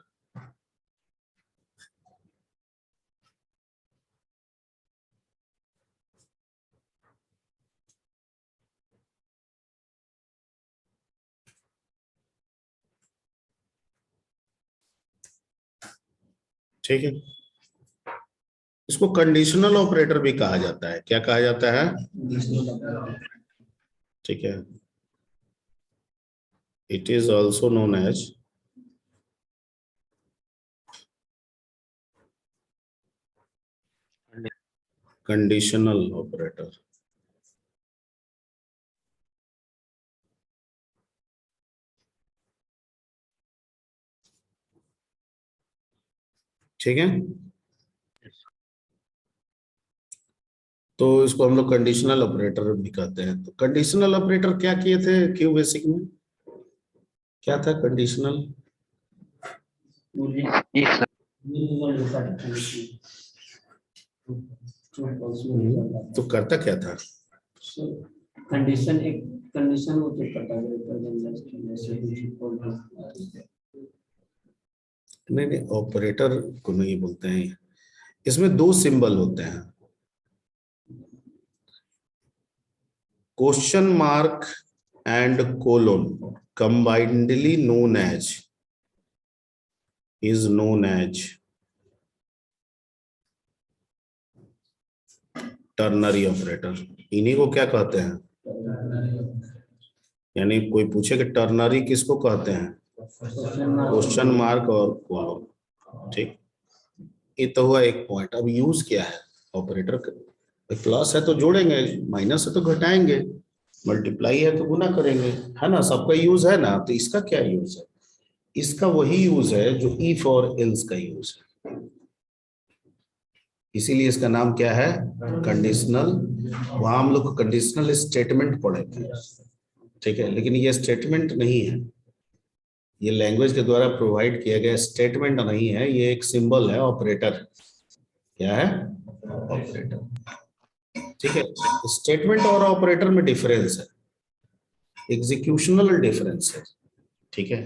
ठीक है, इसको कंडीशनल ऑपरेटर भी कहा जाता है। क्या कहा जाता है? ठीक है, it is also known as conditional operator. ठीक है, तो इसको हम लोग कंडीशनल ऑपरेटर भी कहते हैं। तो कंडीशनल ऑपरेटर क्या किए थे क्यू बेसिक में? क्या था कंडीशनल? तो करता क्या था? कंडीशन, एक कंडीशन को चेक करता है। नहीं, ऑपरेटर को नहीं बोलते हैं। इसमें 2 सिंबल होते हैं, question mark and colon, combinedly known as, is known as ternary operator. इन्हीं को क्या कहते हैं? यानी कोई पूछे कि टर्नरी किसको कहते हैं? क्वेश्चन मार्क और कोलोन। ठीक, ये तो हुआ एक पॉइंट। अब यूज क्या है ऑपरेटर का? प्लस है तो जोड़ेंगे, माइनस है तो घटाएंगे, मल्टीप्लाई है तो गुना करेंगे, है ना? सबका यूज है ना। तो इसका क्या यूज है? इसका वही यूज है जो इफ और एल्स का यूज है। इसीलिए इसका नाम क्या है? कंडीशनल। वहां हम लोग कंडीशनल स्टेटमेंट पढ़े थे। ठीक है, लेकिन ये स्टेटमेंट नहीं है, ये लैंग्वेज के द्वारा प्रोवाइड किया गया स्टेटमेंट नहीं है, ये एक सिंबल है, ऑपरेटर। क्या है? ऑपरेटर। ठीक है, स्टेटमेंट और ऑपरेटर में डिफरेंस है, एग्जीक्यूशनल डिफरेंस है। ठीक है,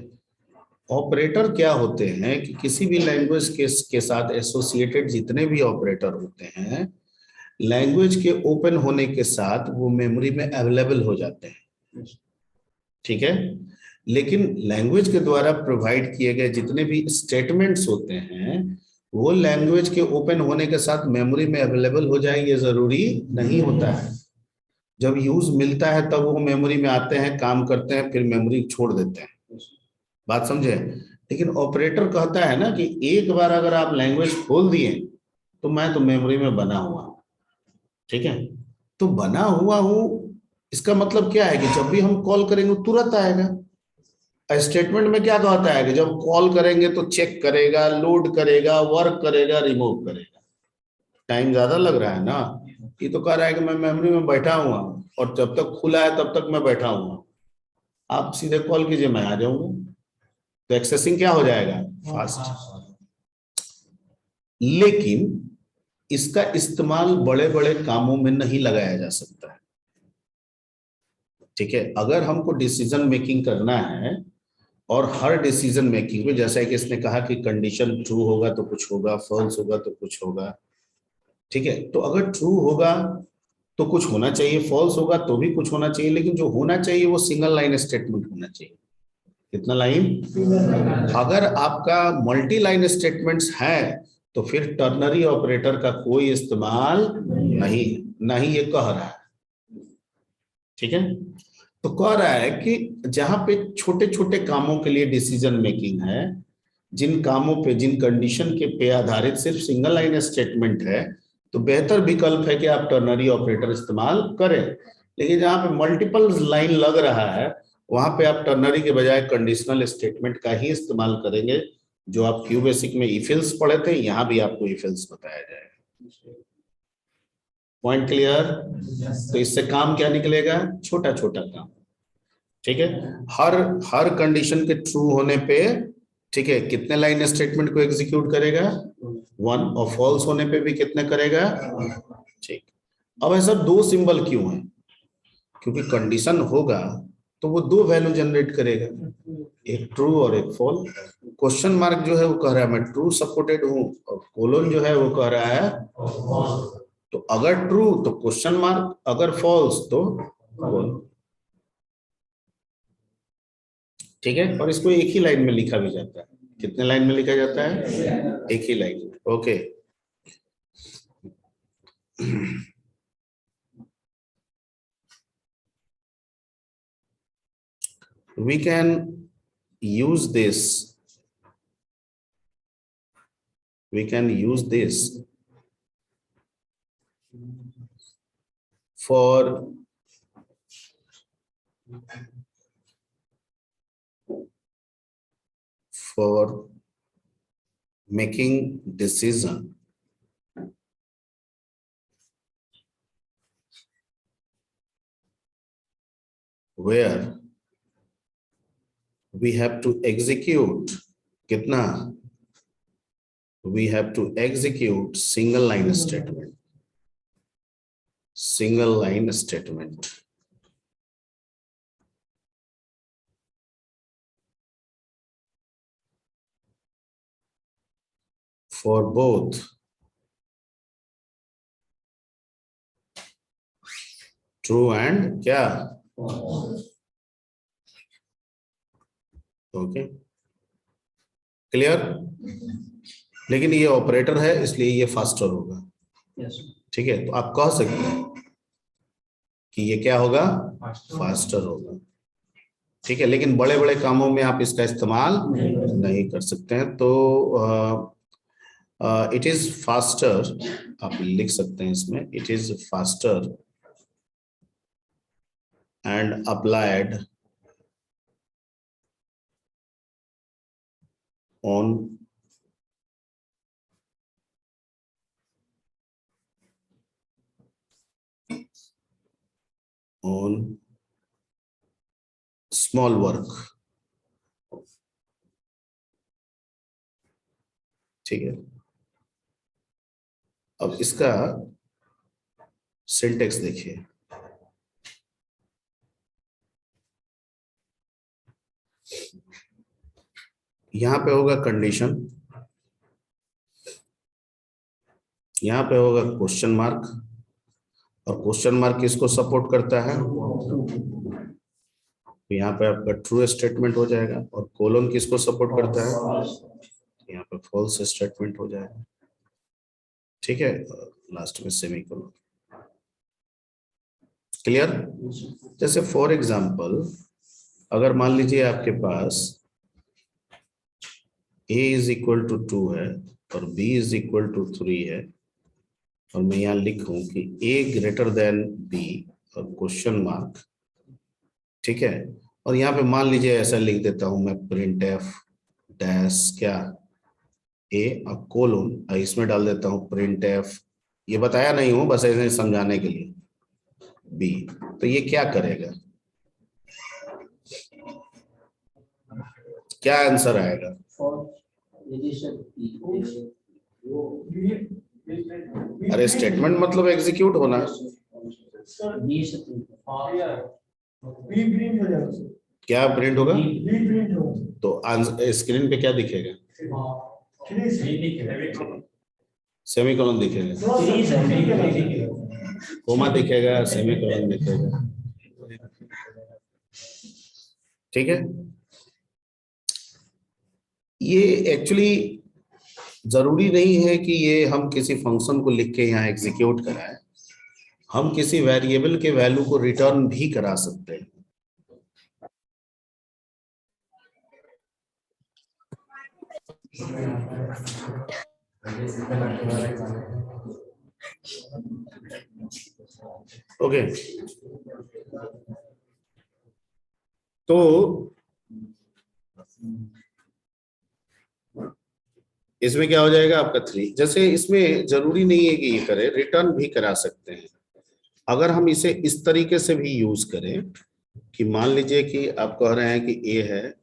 ऑपरेटर क्या होते हैं कि किसी भी लैंग्वेज के साथ एसोसिएटेड जितने भी ऑपरेटर होते हैं, लैंग्वेज के ओपन होने के साथ वो मेमोरी में अवेलेबल हो जाते हैं। ठीक है, लेकिन लैंग्वेज के द्वारा प्रोवाइड किए गए जितने भी स्टेटमेंट्स होते हैं, वो लैंग्वेज के ओपन होने के साथ मेमोरी में अवेलेबल हो जाए ये जरूरी नहीं होता है। जब यूज मिलता है तब वो मेमोरी में आते हैं, काम करते हैं, फिर मेमोरी छोड़ देते हैं। बात समझे? लेकिन ऑपरेटर कहता है ना कि एक बार अगर आप लैंग्वेज खोल दिए तो मैं तो मेमोरी में बना हुआ हूं। ठीक है, तो बना हुआ हूं इसका मतलब क्या है कि जब भी हम कॉल करेंगे तुरंत आएगा। स्टेटमेंट में क्या कहता है कि जब कॉल करेंगे तो चेक करेगा, लोड करेगा, वर्क करेगा, रिमूव करेगा। टाइम ज्यादा लग रहा है ना। ये तो कह रहा है कि मैं मेमोरी में बैठा हुआ और जब तक खुला है तब तक मैं बैठा हुआ। आप सीधे कॉल कीजिए, मैं आ जाऊंगा, तो एक्सेसिंग क्या हो जाएगा? फास्ट। लेकिन इसका इस्तेमाल बड़े बड़े कामों में नहीं लगाया जा सकता है। ठीक है, अगर हमको डिसीजन मेकिंग करना है और हर डिसीजन मेकिंग में, जैसा कि इसने कहा कि कंडीशन ट्रू होगा तो कुछ होगा, फॉल्स होगा तो कुछ होगा। ठीक है, तो अगर ट्रू होगा तो कुछ होना चाहिए, फॉल्स होगा तो भी कुछ होना चाहिए, लेकिन जो होना चाहिए वो सिंगल लाइन स्टेटमेंट होना चाहिए। कितना लाइन? अगर आपका मल्टी लाइन स्टेटमेंट्स है तो फिर टर्नरी ऑपरेटर का कोई इस्तेमाल नहीं, नहीं ये कह रहा है। ठीक है, तो कह रहा है कि जहां पे छोटे छोटे कामों के लिए डिसीजन मेकिंग है, जिन कामों पे, जिन कंडीशन के पे आधारित सिर्फ सिंगल लाइन स्टेटमेंट है, तो बेहतर विकल्प है कि आप टर्नरी ऑपरेटर इस्तेमाल करें। लेकिन जहां पे मल्टीपल लाइन लग रहा है, वहां पे आप टर्नरी के बजाय कंडीशनल स्टेटमेंट का ही इस्तेमाल करेंगे। जो आप क्यू बेसिक में इफ एल्स पढ़े थे, यहाँ भी आपको इफ एल्स बताया जाएगा। Point clear? तो इससे काम क्या निकलेगा? छोटा छोटा काम। ठीक है, हर कंडीशन के ट्रू होने पे, ठीक है, कितने लाइन स्टेटमेंट को एग्जीक्यूट करेगा? 1। और फॉल्स होने पे भी कितने करेगा? ठीक। अब ऐसा दो सिंबल क्यों है? क्योंकि कंडीशन होगा तो वो दो वैल्यू जनरेट करेगा, एक ट्रू और एक फॉल्स। क्वेश्चन मार्क जो है वो कह रहा है मैं ट्रू सपोर्टेड हूं, और कोलोन जो है वो कह रहा है, तो अगर ट्रू तो क्वेश्चन मार्क, अगर फॉल्स तो कोलोन। ठीक है, और इसको एक ही लाइन में लिखा भी जाता है। कितने लाइन में लिखा जाता है? एक ही लाइन में। Okay, we can use this, for making decision where we have to execute कितना? We have to execute single line statement. For both true and क्या? Okay, clear? लेकिन ये ऑपरेटर है इसलिए ये फास्टर होगा। ठीक है, तो आप कह सकते हैं कि ये क्या होगा? फास्टर होगा। ठीक है, लेकिन बड़े बड़े कामों में आप इसका इस्तेमाल नहीं कर सकते हैं। तो इट इज फास्टर, आप लिख सकते हैं इसमें, it is faster and applied on small work। ठीक है, अब इसका सिंटेक्स देखिए। यहां पे होगा कंडीशन, यहां पे होगा क्वेश्चन मार्क, और क्वेश्चन मार्क किसको सपोर्ट करता है? तो यहाँ पे आपका ट्रू स्टेटमेंट हो जाएगा, और कोलोन किसको सपोर्ट करता है? यहाँ पे फॉल्स स्टेटमेंट हो जाएगा। ठीक है, लास्ट में सेमीकोलन। क्लियर? जैसे फॉर एग्जांपल, अगर मान लीजिए आपके पास a इज इक्वल टू 2 है और b इज इक्वल टू 3 है, और मैं यहाँ लिखूं कि a ग्रेटर देन b और क्वेश्चन मार्क। ठीक है, और यहाँ पे मान लीजिए ऐसा लिख देता हूं मैं, प्रिंट एफ डैश क्या, a और कोलोन, इसमें डाल देता हूं प्रिंट एफ, ये बताया नहीं हूं, बस ऐसे समझाने के लिए, b। तो ये क्या करेगा? क्या आंसर आएगा? अरे स्टेटमेंट मतलब एग्जीक्यूट होना। क्या प्रिंट होगा? तो स्क्रीन पे क्या दिखेगा? सेमीकोलन दिखेगा, कोमा दिखेगा, सेमीकोलन दिखेगा। ठीक है, ये एक्चुअली जरूरी नहीं है कि ये हम किसी फंक्शन को लिख के यहाँ एग्जीक्यूट कराएं, हम किसी वेरिएबल के वैल्यू को रिटर्न भी करा सकते हैं। ओके, तो इसमें क्या हो जाएगा आपका 3। जैसे इसमें जरूरी नहीं है कि ये करे, रिटर्न भी करा सकते हैं। अगर हम इसे इस तरीके से भी यूज करें कि मान लीजिए कि आप कह रहे हैं कि ए है,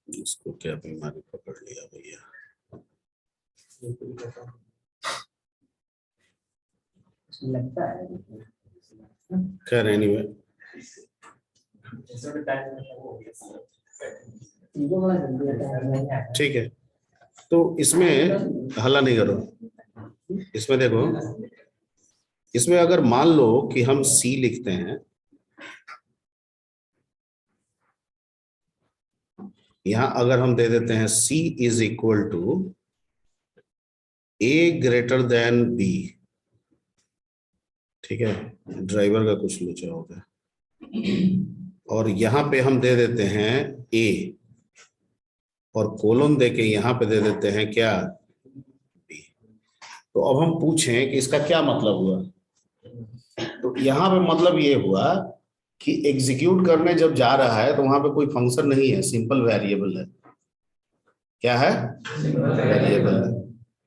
इसको क्या बीमारी पकड़ लिया भैया, लगता है खैर एनीवे, ठीक है। तो इसमें हल्ला नहीं करो, इसमें देखो, इसमें अगर मान लो कि हम सी लिखते हैं, यहां अगर हम दे देते हैं C is equal to A greater than B, ठीक है, ड्राइवर का कुछ लोचा होगा, और यहां पे हम दे देते हैं ए, और कोलन देके यहां पे दे देते हैं क्या, बी। तो अब हम पूछें कि इसका क्या मतलब हुआ, तो यहां पे मतलब ये हुआ कि एग्जीक्यूट करने जब जा रहा है तो वहां पे कोई फंक्शन नहीं है, सिंपल वेरिएबल है। क्या है? वेरिएबल है।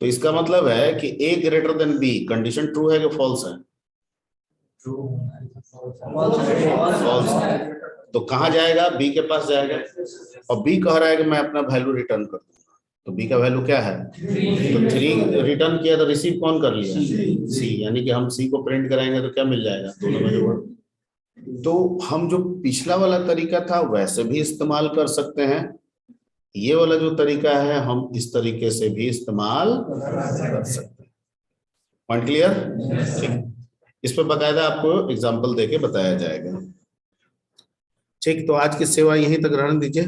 तो इसका मतलब है कि A greater than B, condition true है कि फॉल्स है? फॉल्स है। तो कहां जाएगा? बी के पास जाएगा, और बी कह रहा है कि मैं अपना वैल्यू रिटर्न कर दूंगा। तो बी का वैल्यू क्या है? तो 3 रिटर्न किया, तो रिसीव कौन कर लिया? सी। यानी कि हम सी को प्रिंट कराएंगे तो क्या मिल जाएगा? दोनों में जोड़। तो हम जो पिछला वाला तरीका था वैसे भी इस्तेमाल कर सकते हैं, ये वाला जो तरीका है हम इस तरीके से भी इस्तेमाल कर सकते हैं। Point clear? ठीक, इस पर बकायदा आपको एग्जांपल देके बताया जाएगा। ठीक, तो आज की सेवा यहीं तक रहने दीजिए।